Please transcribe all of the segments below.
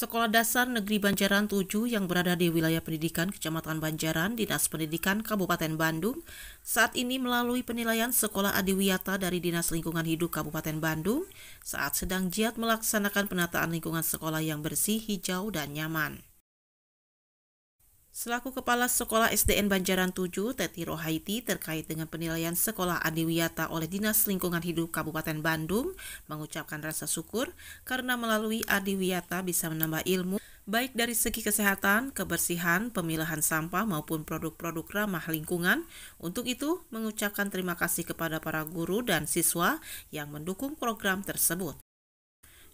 Sekolah Dasar Negeri Banjaran 7 yang berada di wilayah pendidikan Kecamatan Banjaran, Dinas Pendidikan Kabupaten Bandung, saat ini melalui penilaian Sekolah Adiwiyata dari Dinas Lingkungan Hidup Kabupaten Bandung saat sedang giat melaksanakan penataan lingkungan sekolah yang bersih, hijau, dan nyaman. Selaku Kepala Sekolah SDN Banjaran 7, Teti Rohaiti terkait dengan penilaian Sekolah Adiwiyata oleh Dinas Lingkungan Hidup Kabupaten Bandung mengucapkan rasa syukur karena melalui Adiwiyata bisa menambah ilmu baik dari segi kesehatan, kebersihan, pemilahan sampah maupun produk-produk ramah lingkungan. Untuk itu, mengucapkan terima kasih kepada para guru dan siswa yang mendukung program tersebut.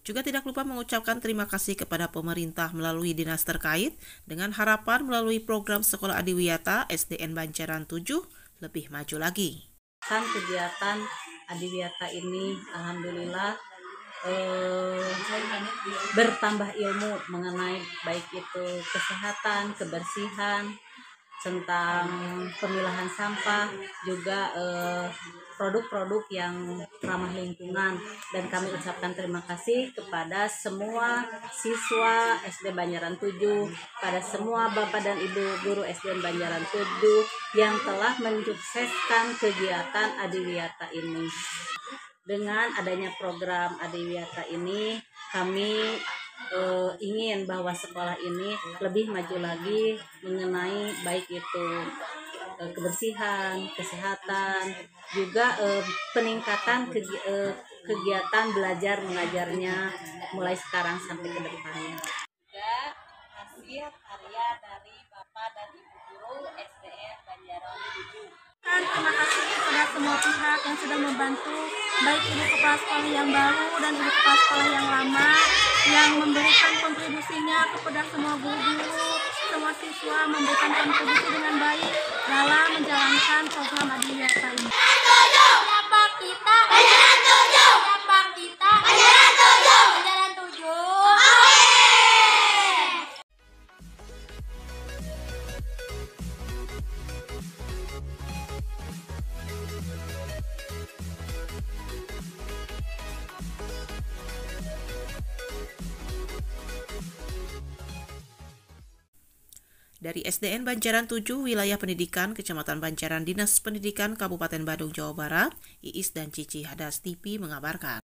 Juga tidak lupa mengucapkan terima kasih kepada pemerintah melalui dinas terkait dengan harapan melalui program Sekolah Adiwiyata SDN Banjaran 7 lebih maju lagi. Kegiatan Adiwiyata ini alhamdulillah bertambah ilmu mengenai baik itu kesehatan, kebersihan, tentang pemilahan sampah, juga produk-produk yang ramah lingkungan. Dan kami ucapkan terima kasih kepada semua siswa SD Banjaran 7, pada semua Bapak dan Ibu guru SDN Banjaran 7 yang telah mensukseskan kegiatan Adiwiyata ini. Dengan adanya program Adiwiyata ini, kami ingin bahwa sekolah ini lebih maju lagi mengenai baik itu kebersihan, kesehatan, juga peningkatan kegiatan belajar mengajarnya mulai sekarang sampai ke depannya. Juga hasil karya dari Bapak dan Ibu guru SDN Banjaran 7. Terima kasih kepada semua pihak yang sudah membantu, baik ibu kepala sekolah yang baru dan ibu kepala sekolah yang lama, yang memberikan kontribusinya kepada semua guru, semua siswa memberikan kontribusi dengan baik dalam menjalankan program Adiwiyata ini. Siapa kita? Banjaran 7. Siapa kita? Banjaran 7. Banjaran 7. Dari SDN Banjaran 7, Wilayah Pendidikan Kecamatan Banjaran, Dinas Pendidikan Kabupaten Bandung, Jawa Barat, Iis dan Cici Hadas TV mengabarkan.